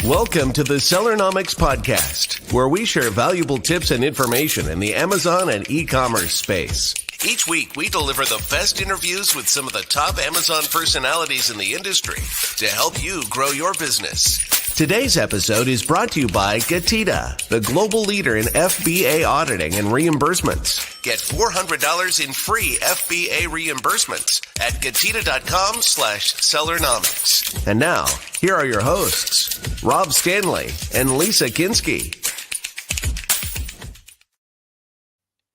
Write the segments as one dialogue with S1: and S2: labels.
S1: Welcome to the Sellernomics podcast, where we share valuable tips and information in the Amazon and e-commerce space. Each week, we deliver the best interviews with some of the top Amazon personalities in the industry to help you grow your business. Today's episode is brought to you by Getida, the global leader in FBA auditing and reimbursements. Get $400 in free FBA reimbursements at Getida.com/Sellernomics. And now, here are your hosts, Rob Stanley and Lisa Kinski.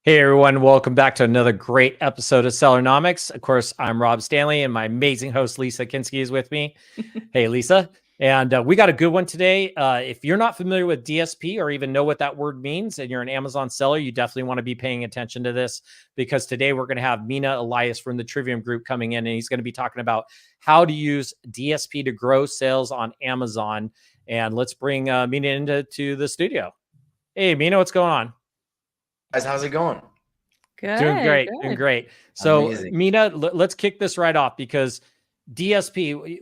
S2: Hey everyone, welcome back to another great episode of Sellernomics. Of course, I'm Rob Stanley and my amazing host, Lisa Kinski, is with me. Hey, Lisa. And we got a good one today. If you're not familiar with DSP or even know what that word means and you're an Amazon seller, you definitely want to be paying attention to this, because today we're going to have Mina Elias from the Trivium group coming in, and he's going to be talking about how to use DSP to grow sales on Amazon. And let's bring Mina into the studio. Hey, Mina, what's going on?
S3: Guys, how's it going?
S4: Good.
S2: Doing great.
S4: Good.
S2: Doing great. So,
S3: Amazing.
S2: Mina, let's kick this right off, because DSP,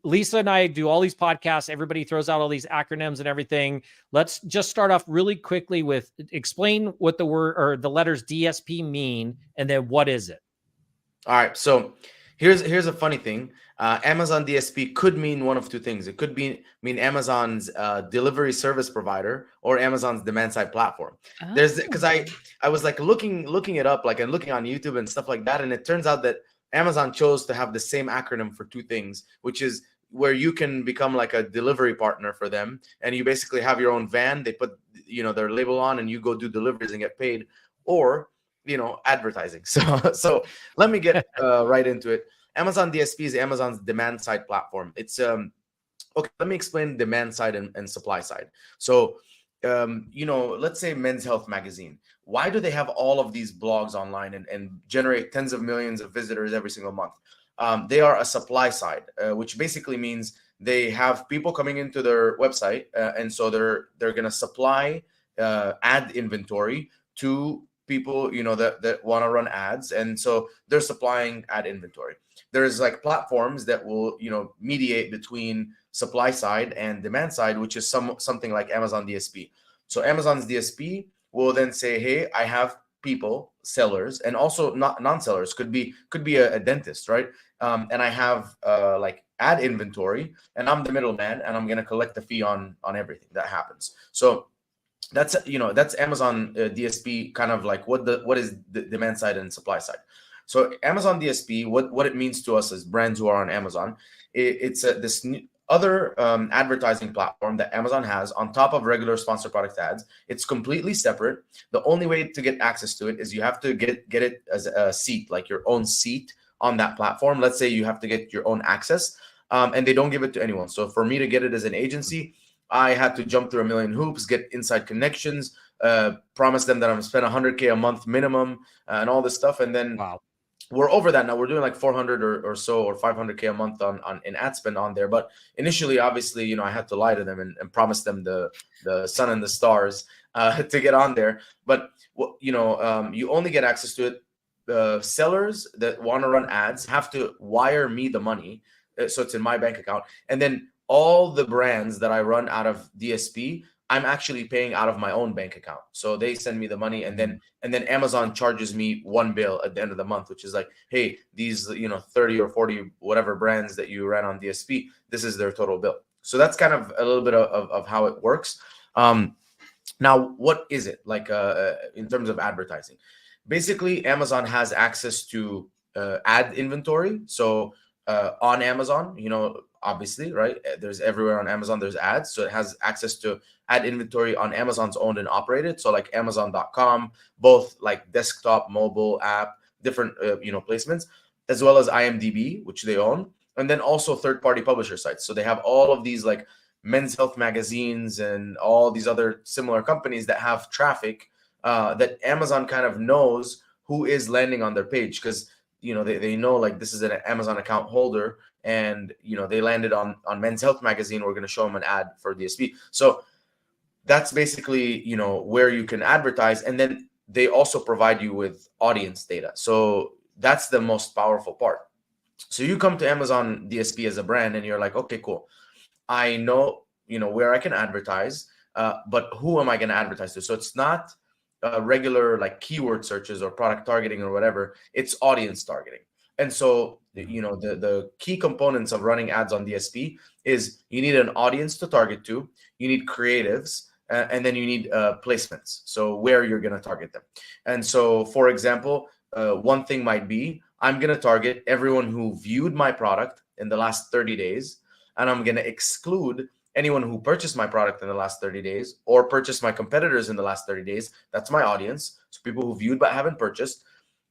S2: Lisa and I do all these podcasts. Everybody throws out all these acronyms and everything. Let's just start off really quickly with explain what the word or the letters DSP mean, and then what is it?
S3: All right. So here's a funny thing. Amazon DSP could mean one of two things. It could mean Amazon's delivery service provider or Amazon's demand side platform. Because I was like looking it up, like, and looking on YouTube and stuff like that, and it turns out that Amazon chose to have the same acronym for two things, which is where you can become like a delivery partner for them, and you basically have your own van. They put their label on, and you go do deliveries and get paid, or advertising. So let me get right into it. Amazon DSP is Amazon's demand side platform. It's okay. Let me explain demand side and supply side. So let's say Men's Health magazine. Why do they have all of these blogs online and generate tens of millions of visitors every single month? They are a supply side, which basically means they have people coming into their website, and so they're going to supply ad inventory to people that want to run ads, and so they're supplying ad inventory. There's like platforms that will mediate between supply side and demand side, which is something like Amazon DSP. So Amazon's DSP will then say, hey, I have people, sellers, and also not non-sellers, could be a dentist, right? And I have like ad inventory, and I'm the middleman, and I'm going to collect the fee on everything that happens. So that's Amazon DSP, kind of like what is the demand side and supply side. So Amazon DSP, what it means to us as brands who are on Amazon, it's this other advertising platform that Amazon has on top of regular sponsored product ads. It's completely separate. The only way to get access to it is you have to get it as a seat, like your own seat on that platform. Let's say you have to get your own access, and they don't give it to anyone. So for me to get it as an agency, I had to jump through a million hoops, get inside connections, promise them that I'm going to spend $100K a month minimum, and all this stuff. And then we're over that now. We're doing like 400 or so, or 500K a month on in ad spend on there. But initially, obviously, I had to lie to them and promise them the sun and the stars to get on there. But you only get access to it. Sellers that want to run ads have to wire me the money, so it's in my bank account, and then all the brands that I run out of DSP, I'm actually paying out of my own bank account. So they send me the money, and then Amazon charges me one bill at the end of the month, which is like, hey, these 30 or 40 whatever brands that you ran on DSP, this is their total bill. So that's kind of a little bit of how it works. Now, what is it like in terms of advertising? Basically, Amazon has access to ad inventory. So on Amazon, obviously, right? There's everywhere on Amazon, there's ads. So it has access to ad inventory on Amazon's owned and operated. So like Amazon.com, both like desktop, mobile app, different, placements, as well as IMDb, which they own. And then also third-party publisher sites. So they have all of these like Men's Health magazines and all these other similar companies that have traffic that Amazon kind of knows who is landing on their page, because they know like this is an Amazon account holder, and they landed on Men's Health magazine. We're going to show them an ad for DSP. So that's basically where you can advertise, and then they also provide you with audience data. So that's the most powerful part. So you come to Amazon DSP as a brand, and you're like, okay, cool. I know where I can advertise, but who am I going to advertise to? So it's not regular like keyword searches or product targeting or whatever. It's audience targeting. And so, the key components of running ads on DSP is you need an audience to target to, you need creatives, and then you need placements. So where you're going to target them. And so, for example, one thing might be I'm going to target everyone who viewed my product in the last 30 days, and I'm going to exclude anyone who purchased my product in the last 30 days or purchased my competitors in the last 30 days. That's my audience. So people who viewed but haven't purchased.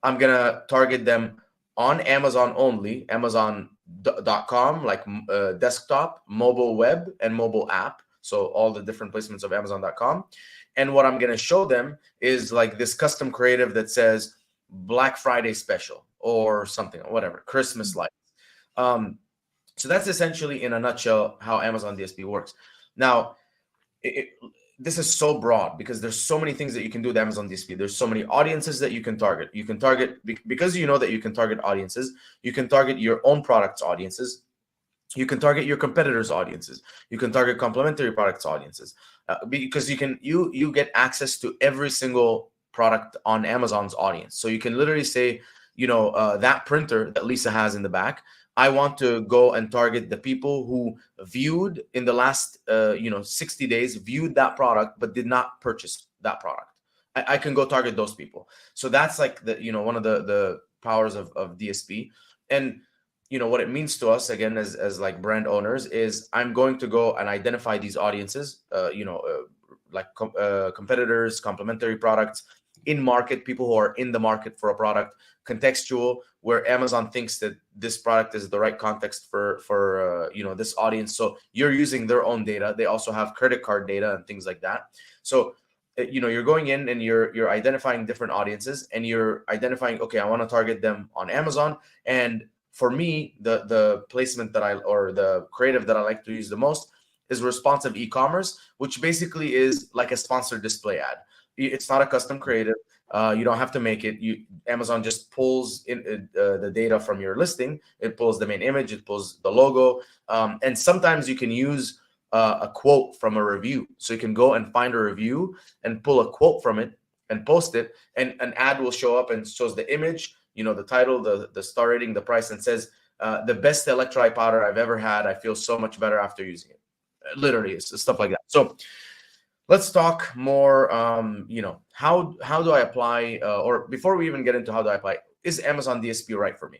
S3: I'm going to target them on Amazon only, Amazon.com, like desktop, mobile web, and mobile app. So all the different placements of Amazon.com. And what I'm going to show them is like this custom creative that says Black Friday special or something, or whatever, Christmas lights. So that's essentially in a nutshell how Amazon DSP works. Now, this is so broad because there's so many things that you can do with Amazon DSP. There's so many audiences that you can target. You can target, because you know that you can target audiences, you can target your own products audiences. You can target your competitors' audiences. You can target complementary products audiences, because you get access to every single product on Amazon's audience. So you can literally say, that printer that Lisa has in the back, I want to go and target the people who viewed in the last 60 days, viewed that product but did not purchase that product. I can go target those people. So that's like one of the powers of DSP. And what it means to us, again, as like brand owners, is I'm going to go and identify these audiences, competitors, complementary products, in market, people who are in the market for a product, contextual, where Amazon thinks that this product is the right context for this audience. So you're using their own data. They also have credit card data and things like that. So you're going in and you're identifying different audiences, and you're identifying, okay, I want to target them on Amazon. And for me, the placement or the creative that I like to use the most is responsive e-commerce, which basically is like a sponsored display ad. It's not a custom creative. You don't have to make it. Amazon just pulls in the data from your listing. It pulls the main image. It pulls the logo. And sometimes you can use a quote from a review. So you can go and find a review and pull a quote from it and post it. And an ad will show up and shows the image, the title, the star rating, the price, and says, the best electrolyte powder I've ever had. I feel so much better after using it. Literally, it's stuff like that. So let's talk more, how do I apply, or before we even get into how do I apply, is Amazon DSP right for me?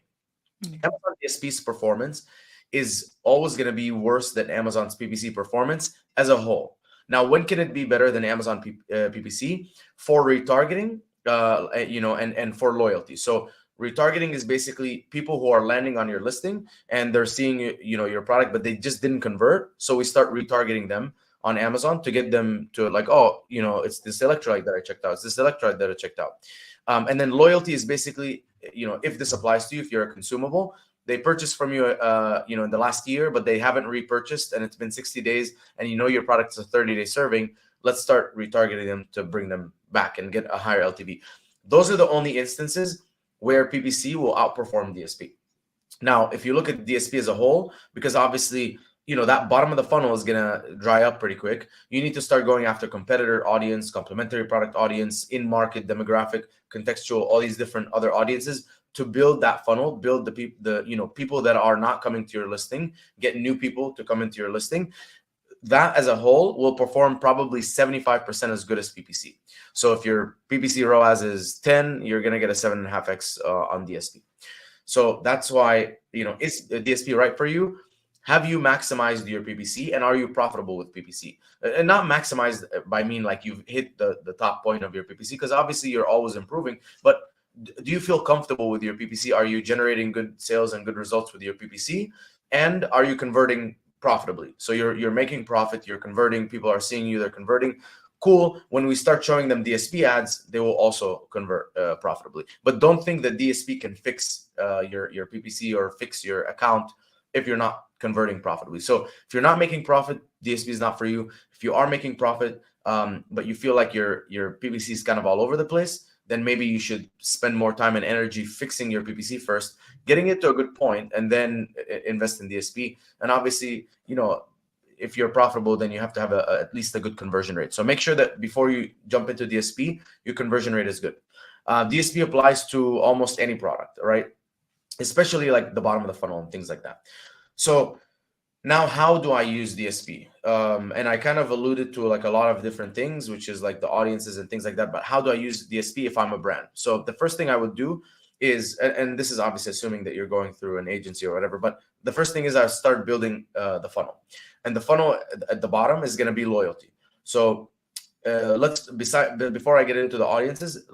S3: Amazon DSP's performance is always going to be worse than Amazon's PPC performance as a whole. Now, when can it be better than Amazon PPC? For retargeting, and for loyalty. So retargeting is basically people who are landing on your listing and they're seeing, your product, but they just didn't convert. So we start retargeting them on Amazon to get them to like, oh, it's this electrolyte that I checked out. It's this electrolyte that I checked out. And then loyalty is basically, if this applies to you, if you're a consumable, they purchased from you, in the last year, but they haven't repurchased and it's been 60 days and your product is a 30-day serving. Let's start retargeting them to bring them back and get a higher LTV. Those are the only instances where PPC will outperform DSP. Now, if you look at DSP as a whole, because obviously, that bottom of the funnel is going to dry up pretty quick. You need to start going after competitor audience, complementary product audience, in-market demographic, contextual, all these different other audiences to build that funnel, build the people that are not coming to your listing, get new people to come into your listing. That as a whole will perform probably 75% as good as PPC. So if your PPC ROAS is 10, you're going to get a 7.5x on DSP. So that's why, is DSP right for you? Have you maximized your PPC, and are you profitable with PPC? And not maximized by mean like you've hit the top point of your PPC, because obviously you're always improving. But do you feel comfortable with your PPC? Are you generating good sales and good results with your PPC? And are you converting profitably? So you're making profit, you're converting, people are seeing you, they're converting. Cool. When we start showing them DSP ads, they will also convert profitably. But don't think that DSP can fix your PPC or fix your account if you're not converting profitably. So if you're not making profit, DSP is not for you. If you are making profit, but you feel like your PPC is kind of all over the place, then maybe you should spend more time and energy fixing your PPC first, getting it to a good point, and then invest in DSP. And obviously, if you're profitable, then you have to have at least a good conversion rate. So make sure that before you jump into DSP, your conversion rate is good. DSP applies to almost any product, right? Especially like the bottom of the funnel and things like that. So now, how do I use DSP? And I kind of alluded to like a lot of different things, which is like the audiences and things like that. But how do I use DSP if I'm a brand? So the first thing I would do is, and this is obviously assuming that you're going through an agency or whatever, but the first thing is I start building the funnel. And the funnel at the bottom is going to be loyalty. So before I get into the audiences,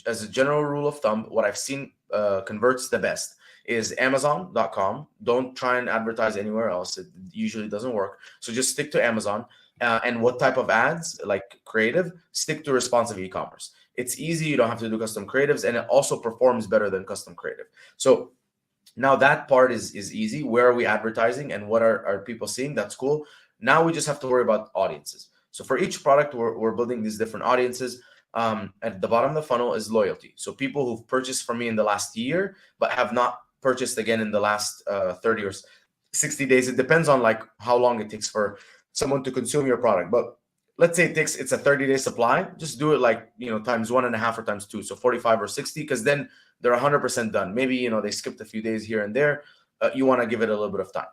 S3: as a general rule of thumb, what I've seen converts the best is Amazon.com. Don't try and advertise anywhere else. It usually doesn't work. So just stick to Amazon. And what type of ads, like creative, stick to responsive e-commerce. It's easy. You don't have to do custom creatives, and it also performs better than custom creative. So now that part is easy. Where are we advertising and what are people seeing? That's cool. Now we just have to worry about audiences. So for each product, we're building these different audiences. At the bottom of the funnel is loyalty. So people who've purchased from me in the last year, but have not purchased again in the last 30 or 60 days. It depends on like how long it takes for someone to consume your product. But let's say it's a 30-day supply. Just do it like, times 1.5 or times 2. So 45 or 60, because then they're 100% done. Maybe, they skipped a few days here and there. You want to give it a little bit of time.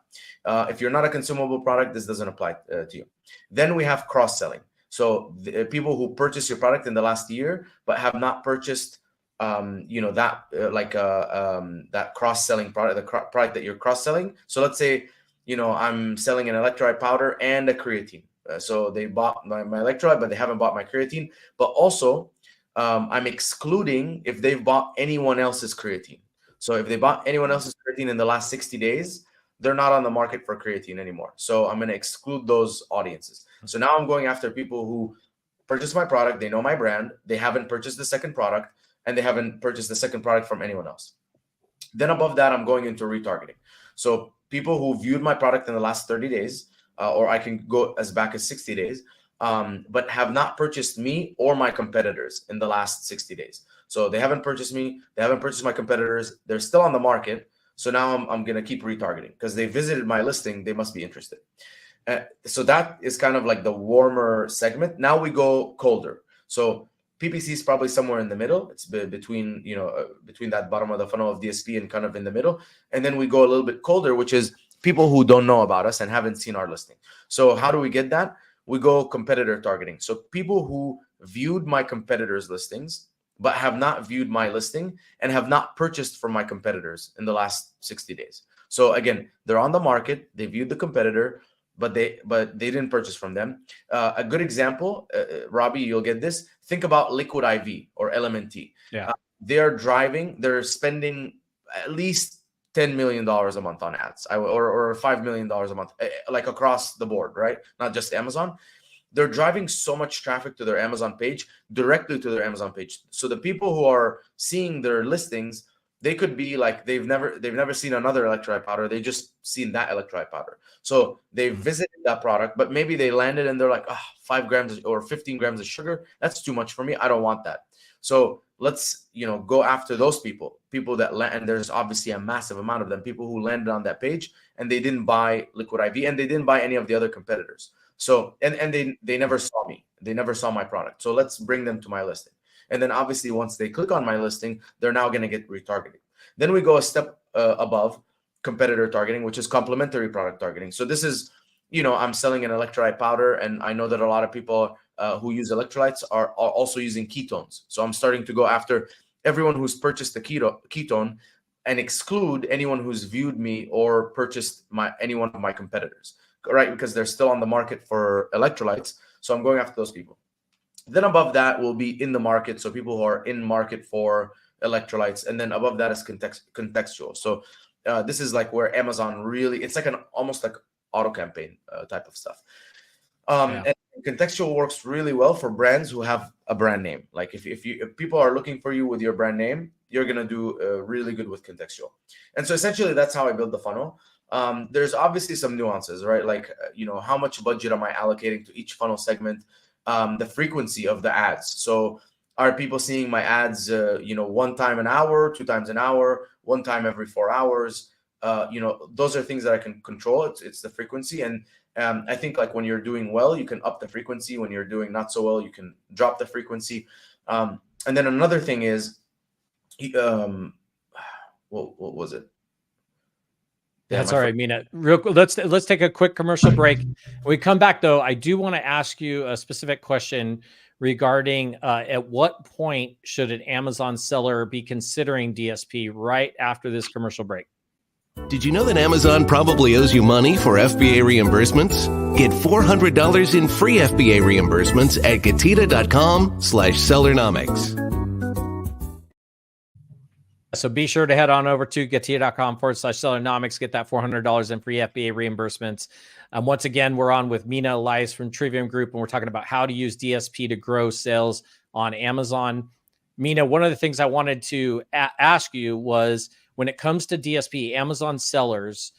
S3: If you're not a consumable product, this doesn't apply to you. Then we have cross-selling. So the people who purchased your product in the last year, but have not purchased that cross-selling product, the product that you're cross-selling. So let's say, I'm selling an electrolyte powder and a creatine. So they bought my electrolyte, but they haven't bought my creatine. But also, I'm excluding if they've bought anyone else's creatine. So if they bought anyone else's creatine in the last 60 days, they're not on the market for creatine anymore. So I'm going to exclude those audiences. So now I'm going after people who purchased my product. They know my brand. They haven't purchased the second product, and they haven't purchased the second product from anyone else. Then above that, I'm going into retargeting. So people who viewed my product in the last 30 days, or I can go as back as 60 days, but have not purchased me or my competitors in the last 60 days. So they haven't purchased me. They haven't purchased my competitors. They're still on the market. So now I'm going to keep retargeting because they visited my listing. They must be interested. So that is kind of like the warmer segment. Now we go colder. So PPC is probably somewhere in the middle. It's between that bottom of the funnel of DSP and kind of in the middle. And then we go a little bit colder, which is people who don't know about us and haven't seen our listing. So how do we get that? We go competitor targeting. So people who viewed my competitors' listings, but have not viewed my listing and have not purchased from my competitors in the last 60 days. So again, they're on the market. They viewed the competitor, but they didn't purchase from them. A good example, Robbie, you'll get this. Think about Liquid IV or LMNT.
S2: Yeah.
S3: They're spending at least $10 million a month on ads, or $5 million a month, like across the board, right? Not just Amazon. They're driving so much traffic to their Amazon page, directly to their Amazon page. So the people who are seeing their listings, they could be like they've never seen another electrolyte powder. They just seen that electrolyte powder. So they visited that product, but maybe they landed and they're like, 5 grams or 15 grams of sugar. That's too much for me. I don't want that. So let's go after those people that land. And there's obviously a massive amount of them. People who landed on that page and they didn't buy Liquid IV and they didn't buy any of the other competitors. So and they never saw me. They never saw my product. So let's bring them to my listing. And then obviously once they click on my listing, they're now going to get retargeting. Then we go a step above competitor targeting, which is complementary product targeting. So this is, I'm selling an electrolyte powder, and I know that a lot of people who use electrolytes are also using ketones. So I'm starting to go after everyone who's purchased the ketone and exclude anyone who's viewed me or purchased any one of my competitors, right? Because they're still on the market for electrolytes. So I'm going after those people. Then above that will be in the market. So people who are in market for electrolytes. And then above that is contextual. So this is like where Amazon really, it's like almost like auto campaign type of stuff. And contextual works really well for brands who have a brand name. Like if people are looking for you with your brand name, you're going to do really good with contextual. And so essentially that's how I build the funnel. There's obviously some nuances, right? Like, how much budget am I allocating to each funnel segment? The frequency of the ads. So are people seeing my ads, 1 time an hour, 2 times an hour, 1 time every 4 hours? Those are things that I can control. It's the frequency. And I think like when you're doing well, you can up the frequency. When you're doing not so well, you can drop the frequency. And then another thing is, what was it?
S2: That's all right, Mina. Real quick, let's take a quick commercial break. When we come back, though, I do want to ask you a specific question regarding at what point should an Amazon seller be considering DSP right after this commercial break.
S1: Did you know that Amazon probably owes you money for FBA reimbursements? Get $400 in free FBA reimbursements at Getida.com/Sellernomics.
S2: So be sure to head on over to Getida.com/Sellernomics, get that $400 in free FBA reimbursements. Once again, we're on with Mina Elias from Trivium Group, and we're talking about how to use DSP to grow sales on Amazon. Mina, one of the things I wanted to ask you was, when it comes to DSP, Amazon sellers,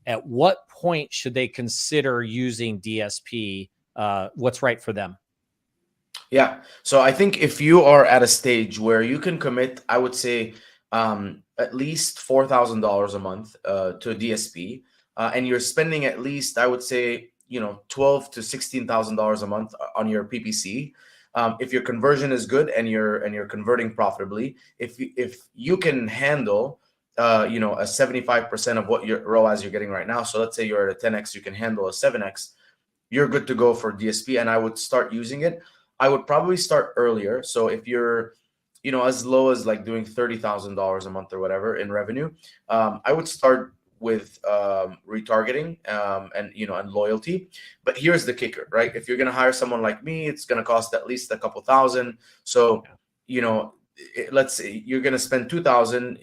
S2: at what point should they consider using DSP? What's right for them?
S3: Yeah. So I think if you are at a stage where you can commit, I would say at least $4,000 a month to a DSP, and you're spending at least, I would say, $12,000 to $16,000 a month on your PPC. If your conversion is good and you're converting profitably, if you can handle a 75% of what your ROAS you're getting right now. So let's say you're at a 10x, you can handle a 7x, you're good to go for DSP, and I would start using it. I would probably start earlier. So if you're, as low as like doing $30,000 a month or whatever in revenue, I would start with retargeting and loyalty. But here's the kicker, right? If you're going to hire someone like me, it's going to cost at least a couple thousand. So, let's say you're going to spend 2,000,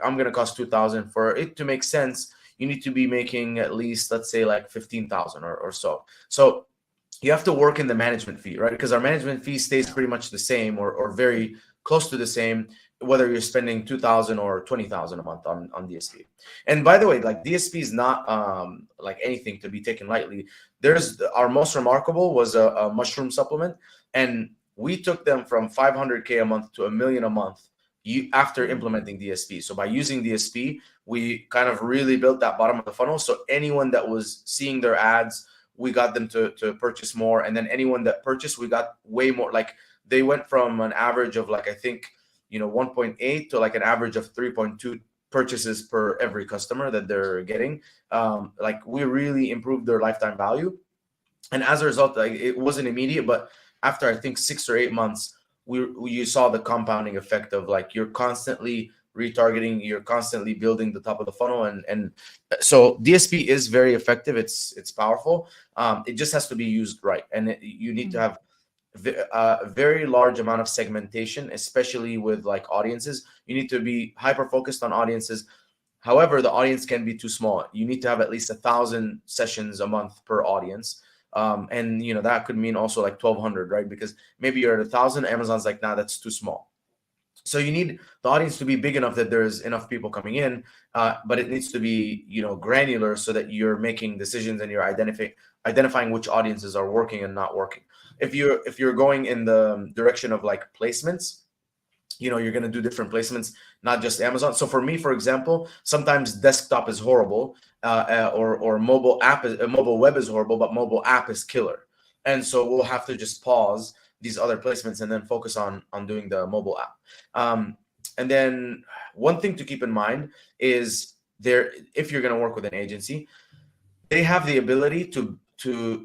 S3: I'm going to cost 2,000. For it to make sense, you need to be making at least, let's say, like 15,000 or so. So you have to work in the management fee, right? Because our management fee stays pretty much the same or very close to the same, whether you're spending 2,000 or 20,000 a month on DSP. And by the way, like, DSP is not like anything to be taken lightly. Our most remarkable was a mushroom supplement, and we took them from 500K a month to $1 million a month after implementing DSP. So by using DSP, we kind of really built that bottom of the funnel. So anyone that was seeing their ads, we got them to purchase more. And then anyone that purchased, we got way more. Like, they went from an average of, like, I think, 1.8 to like an average of 3.2 purchases per every customer that they're getting. Like, we really improved their lifetime value. And as a result, like, it wasn't immediate, but after I think 6 or 8 months, you saw the compounding effect of, like, you're constantly retargeting, you're constantly building the top of the funnel, and so DSP is very effective. It's powerful. It just has to be used right, and you need to have a very large amount of segmentation, especially with like audiences. You need to be hyper focused on audiences. However, the audience can be too small. You need to have at least 1,000 sessions a month per audience. And that could mean also like 1,200, right? Because maybe you're at 1,000, Amazon's like, nah, that's too small. So you need the audience to be big enough that there's enough people coming in, but it needs to be, granular, so that you're making decisions and you're identifying which audiences are working and not working. If you're going in the direction of like placements, you're going to do different placements, not just Amazon. So for me, for example, sometimes desktop is horrible, or mobile web is horrible, but mobile app is killer. And so we'll have to just pause these other placements and then focus on doing the mobile app. And then one thing to keep in mind is if you're going to work with an agency, they have the ability to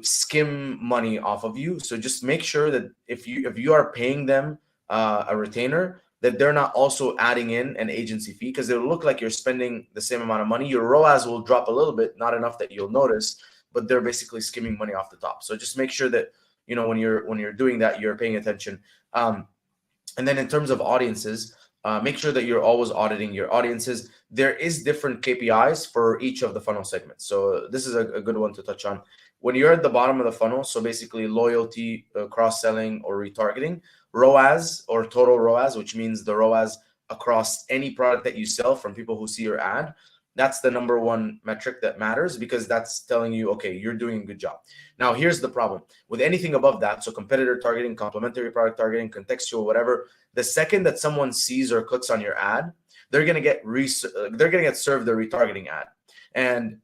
S3: skim money off of you. So just make sure that if you are paying them a retainer, that they're not also adding in an agency fee, because it'll look like you're spending the same amount of money. Your ROAS will drop a little bit, not enough that you'll notice, but they're basically skimming money off the top. So just make sure that when you're doing that, you're paying attention. And then in terms of audiences, make sure that you're always auditing your audiences. There is different KPIs for each of the funnel segments. So this is a good one to touch on. When you're at the bottom of the funnel, so basically loyalty, cross-selling, or retargeting, ROAS, or total ROAS, which means the ROAS across any product that you sell from people who see your ad, that's the number one metric that matters, because that's telling you, okay, you're doing a good job. Now, here's the problem. With anything above that, so competitor targeting, complementary product targeting, contextual, whatever, the second that someone sees or clicks on your ad, they're going to get served the retargeting ad. And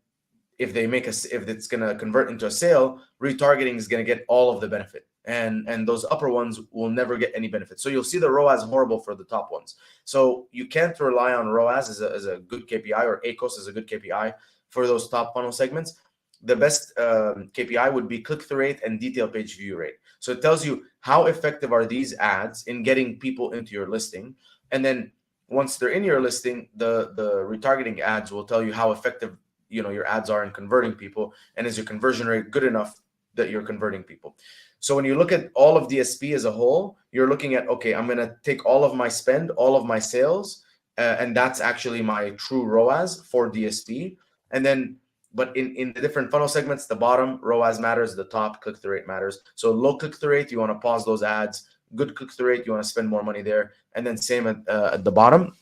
S3: if it's going to convert into a sale, retargeting is going to get all of the benefit, and those upper ones will never get any benefit. So you'll see the ROAS horrible for the top ones. So you can't rely on ROAS as a good KPI, or ACOS as a good KPI for those top funnel segments. The best KPI would be click-through rate and detail page view rate. So it tells you how effective are these ads in getting people into your listing, and then once they're in your listing, the retargeting ads will tell you how effective your ads are in converting people, and is your conversion rate good enough that you're converting people. So when you look at all of DSP as a whole, you're looking at, okay, I'm going to take all of my spend, all of my sales, and that's actually my true ROAS for DSP. And then, but in the different funnel segments, the bottom ROAS matters, the top click-through rate matters. So low click-through rate, you want to pause those ads. Good click-through rate, you want to spend more money there. And then same at the bottom.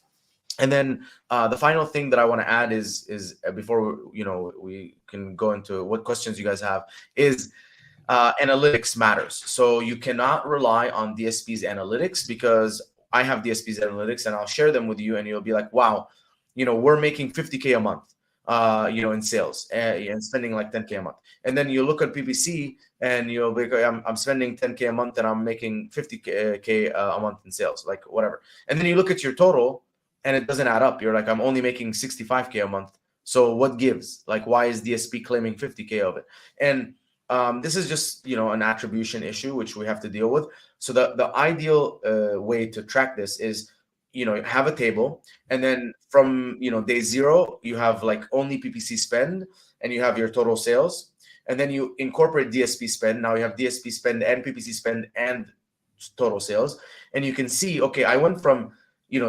S3: And then the final thing that I want to add is before we can go into what questions you guys have, is analytics matters. So you cannot rely on DSP's analytics, because I have DSP's analytics and I'll share them with you, and you'll be like, wow, we're making 50K a month, in sales, and spending like 10K a month. And then you look at PPC and you'll be like, I'm spending 10K a month and I'm making 50K a month in sales, like whatever. And then you look at your total and it doesn't add up. You're like, I'm only making 65K a month. So what gives? Like, why is DSP claiming 50K of it? And this is just, an attribution issue, which we have to deal with. So the ideal way to track this is, have a table, and then from, day 0, you have like only PPC spend, and you have your total sales, and then you incorporate DSP spend. Now you have DSP spend and PPC spend and total sales. And you can see, okay, I went from,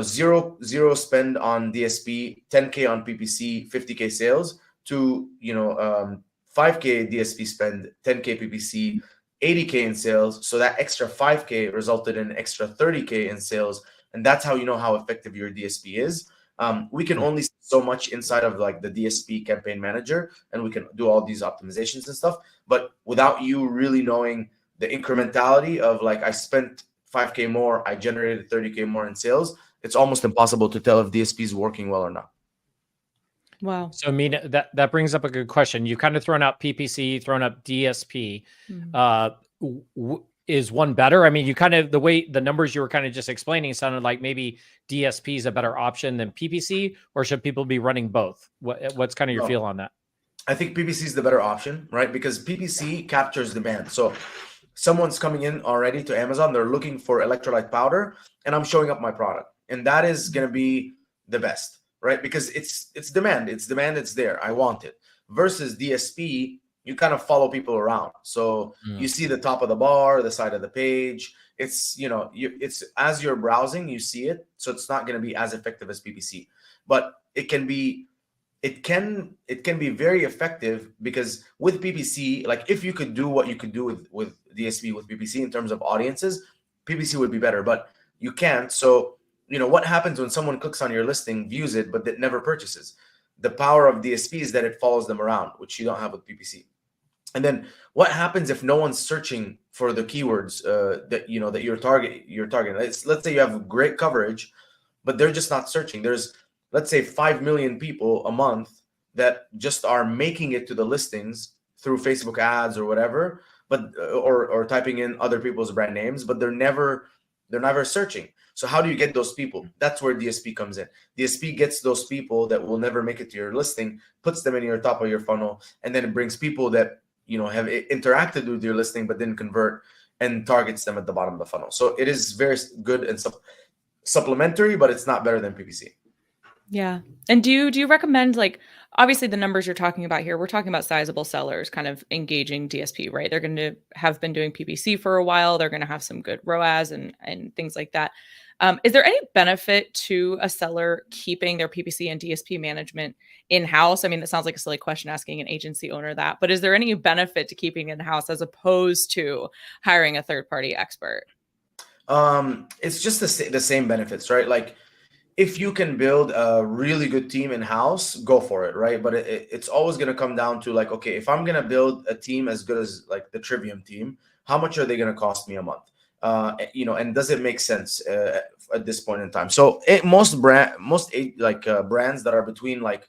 S3: zero spend on DSP, 10K on PPC, 50K sales, to, 5K DSP spend, 10K PPC, 80K in sales. So that extra 5K resulted in extra 30K in sales. And that's how you know how effective your DSP is. We can only see so much inside of like the DSP campaign manager, and we can do all these optimizations and stuff. But without you really knowing the incrementality of like, I spent 5K more, I generated 30K more in sales, it's almost impossible to tell if DSP is working well or not.
S4: Wow.
S2: So Mina, that brings up a good question. You've kind of thrown out PPC, thrown up DSP. Is one better? I mean, you kind of, the way the numbers you were kind of just explaining sounded like maybe DSP is a better option than PPC, or should people be running both? What's kind of your feel on that?
S3: I think PPC is the better option, right? Because PPC captures demand. So someone's coming in already to Amazon, they're looking for electrolyte powder, and I'm showing up my product, and that is going to be the best, right? Because it's demand, it's there, I want it. Versus DSP, you kind of follow people around. So you see the top of the bar, the side of the page. It's, it's as you're browsing, you see it. So it's not going to be as effective as PPC, but it can be very effective, because with PPC, like if you could do what you could do with DSP with PPC in terms of audiences, PPC would be better, but you can't. So, what happens when someone clicks on your listing, views it, but that never purchases? The power of DSP is that it follows them around, which you don't have with PPC. And then what happens if no one's searching for the keywords that you're targeting? Let's say you have great coverage, but they're just not searching. There's, let's say, 5 million people a month that just are making it to the listings through Facebook ads or whatever, but or typing in other people's brand names, but they're never searching. So how do you get those people? That's where DSP comes in. DSP gets those people that will never make it to your listing, puts them in your top of your funnel, and then it brings people that have interacted with your listing but didn't convert, and targets them at the bottom of the funnel. So it is very good and supplementary, but it's not better than PPC.
S4: Yeah. And do you recommend, like, obviously the numbers you're talking about here, we're talking about sizable sellers kind of engaging DSP, right? They're going to have been doing PPC for a while. They're going to have some good ROAS and things like that. Is there any benefit to a seller keeping their PPC and DSP management in-house? I mean, that sounds like a silly question asking an agency owner that, but is there any benefit to keeping it in-house as opposed to hiring a third-party expert?
S3: It's just the same benefits, right? Like, if you can build a really good team in-house, go for it, right? But it's always going to come down to like, okay, if I'm going to build a team as good as like the Trivium team, how much are they going to cost me a month? And does it make sense at this point in time? So most brands that are between like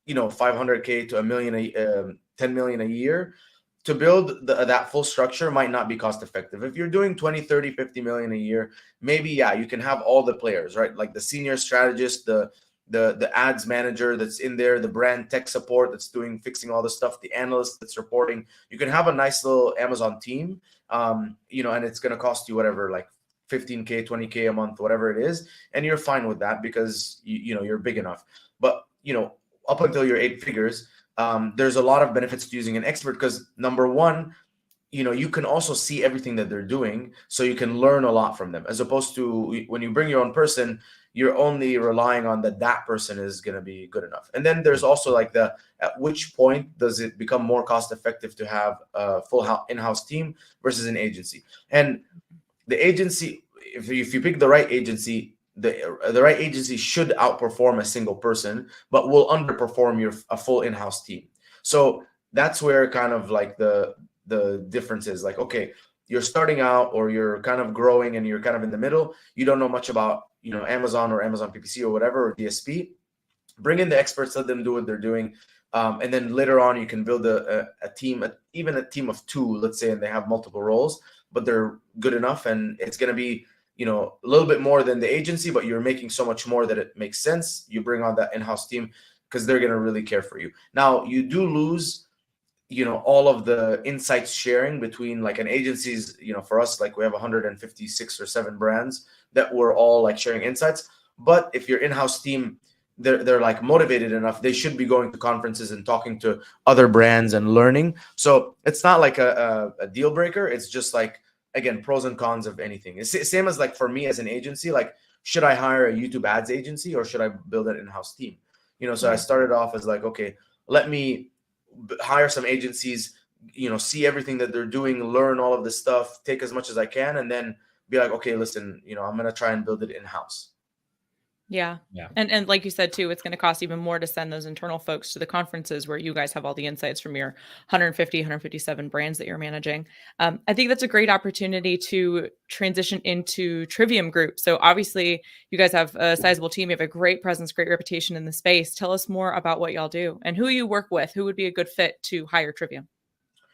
S3: 500K to a million, 10 million a year, to build that full structure might not be cost effective. If you're doing 20, 30, 50 million a year, maybe, yeah, you can have all the players, right? Like the senior strategist, the ads manager that's in there, the brand tech support that's fixing all the stuff, the analyst that's reporting. You can have a nice little Amazon team, and it's going to cost you whatever, like 15K, 20K a month, whatever it is. And you're fine with that because you're big enough. But, up until your 8 figures, there's a lot of benefits to using an expert because number one, you can also see everything that they're doing, so you can learn a lot from them, as opposed to when you bring your own person, you're only relying on that person is going to be good enough. And then there's also like at which point does it become more cost effective to have a full in-house team versus an agency? And the agency, if you pick the right agency, the right agency should outperform a single person, but will underperform a full in-house team. So that's where kind of like the difference is. Like, okay, you're starting out or you're kind of growing and you're kind of in the middle, you don't know much about Amazon or Amazon PPC or whatever, or DSP. Bring in the experts, let them do what they're doing, and then later on you can build a team, even a team of 2, let's say, and they have multiple roles, but they're good enough, and it's going to be a little bit more than the agency, but you're making so much more that it makes sense. You bring on that in-house team because they're going to really care for you. Now you do lose all of the insights sharing between like an agency's, for us, like we have 156 or 7 brands that we're all like sharing insights. But if your in-house team, they're like motivated enough, they should be going to conferences and talking to other brands and learning. So it's not like a deal breaker. It's just like, again, pros and cons of anything. It's the same as like for me as an agency, like, should I hire a YouTube ads agency or should I build an in-house team? So I started off as like, okay, let me hire some agencies, see everything that they're doing, learn all of this stuff, take as much as I can, and then be like, okay, listen, I'm going to try and build it in-house.
S4: Yeah. And like you said too, it's going to cost even more to send those internal folks to the conferences where you guys have all the insights from your 157 brands that you're managing. I think that's a great opportunity to transition into Trivium Group. So obviously you guys have a sizable team. You have a great presence, great reputation in the space. Tell us more about what y'all do and who you work with, who would be a good fit to hire Trivium.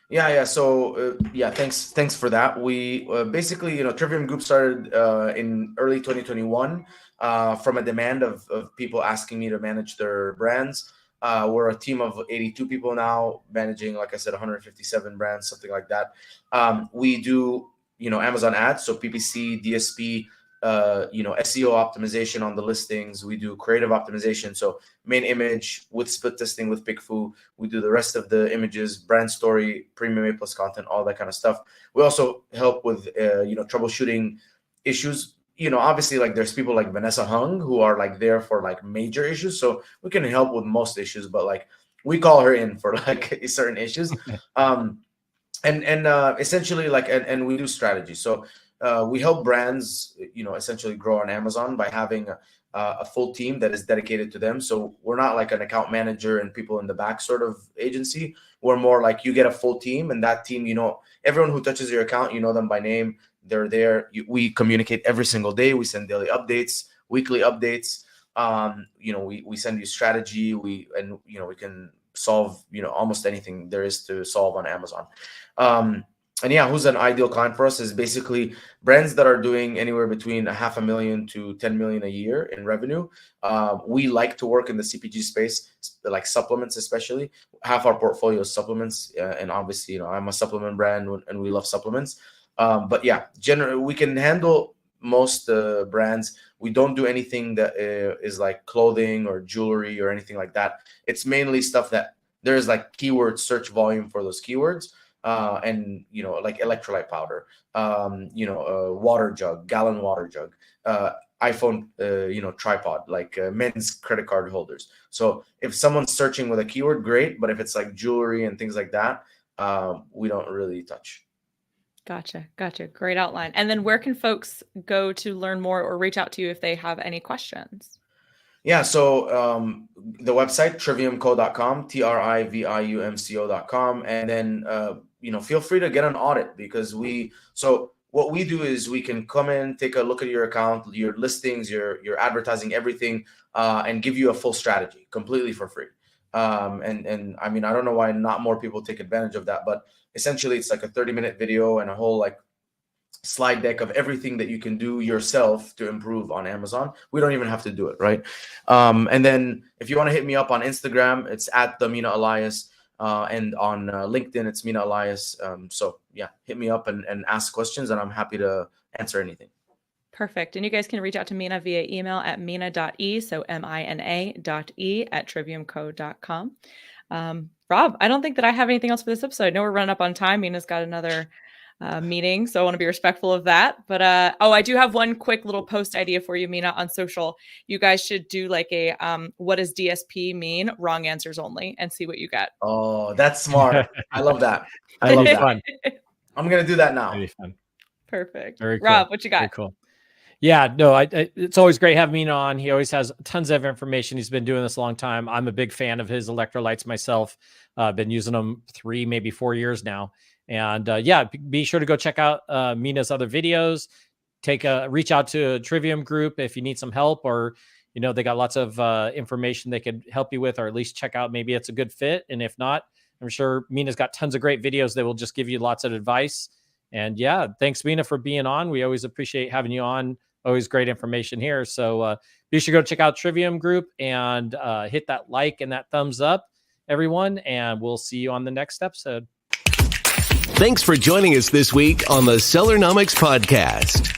S3: Yeah. So thanks for that. We basically, Trivium Group started in early 2021 from a demand of people asking me to manage their brands. We're a team of 82 people now, managing, like I said, 157 brands, something like that. We do, Amazon ads, so PPC, DSP, SEO optimization on the listings. We do creative optimization, so main image with split testing with PickFu. We do the rest of the images, brand story, premium A+ content, all that kind of stuff. We also help with troubleshooting issues. Obviously, like there's people like Vanessa Hung who are like there for like major issues, so we can help with most issues, but like we call her in for like certain issues. Essentially, like, and we do strategy. So we help brands, essentially grow on Amazon by having a full team that is dedicated to them. So we're not like an account manager and people in the back sort of agency. We're more like you get a full team, and that team, everyone who touches your account, them by name. They're there. We communicate every single day. We send daily updates, weekly updates. We send you strategy. We can solve almost anything there is to solve on Amazon. And yeah, who's an ideal client for us is basically brands that are doing anywhere between $500,000 to 10 million a year in revenue. We like to work in the CPG space, like supplements, especially. Half our portfolio is supplements, and obviously, I'm a supplement brand and we love supplements. But yeah, generally we can handle most brands. We don't do anything that is like clothing or jewelry or anything like that. It's mainly stuff that there's like keyword search volume for those keywords. And like electrolyte powder, water jug, gallon water jug, iPhone, tripod, like men's credit card holders. So if someone's searching with a keyword, great. But if it's like jewelry and things like that, we don't really touch.
S4: Gotcha. Great outline. And then where can folks go to learn more or reach out to you if they have any questions?
S3: Yeah, so the website, triviumco.com, triviumco.com. And then, feel free to get an audit because what we do is we can come in, take a look at your account, your listings, your advertising, everything, and give you a full strategy completely for free. And I mean, I don't know why not more people take advantage of that, but essentially it's like a 30-minute video and a whole like slide deck of everything that you can do yourself to improve on Amazon. We don't even have to do it, right? And then if you want to hit me up on Instagram, it's at the Mina Elias, and on LinkedIn, it's Mina Elias. So yeah, hit me up and ask questions, and I'm happy to answer anything.
S4: Perfect. And you guys can reach out to Mina via email at Mina.e, so Mina.e at triviumco.com. Rob, I don't think that I have anything else for this episode. I know we're running up on time. Mina's got another meeting, so I want to be respectful of that. But I do have one quick little post idea for you, Mina, on social. You guys should do like a what does DSP mean? Wrong answers only, and see what you get.
S3: Oh, that's smart. I love that. I love that.
S2: Fun.
S3: I'm gonna do that now.
S2: That'd be fun.
S4: Perfect.
S2: Very cool.
S4: Rob, what you got?
S2: Very cool. Yeah, no, it's always great having Mina on. He always has tons of information. He's been doing this a long time. I'm a big fan of his electrolytes myself. Been using them 3, maybe 4 years now. And yeah, be sure to go check out Mina's other videos. Reach out to a Trivium group if you need some help, or they got lots of information they could help you with, or at least check out maybe it's a good fit. And if not, I'm sure Mina's got tons of great videos that will just give you lots of advice. And yeah, thanks, Mina, for being on. We always appreciate having you on. Always great information here. So be sure to go check out Trivium group and hit that like and that thumbs up, everyone. And we'll see you on the next episode.
S1: Thanks for joining us this week on the Sellernomics podcast.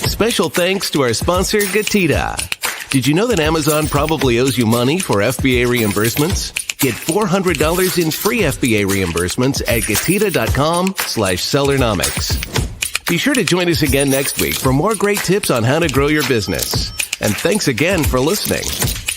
S1: Special thanks to our sponsor, Getida. Did you know that Amazon probably owes you money for FBA reimbursements? Get $400 in free FBA reimbursements at Getida.com/Sellernomics. Be sure to join us again next week for more great tips on how to grow your business. And thanks again for listening.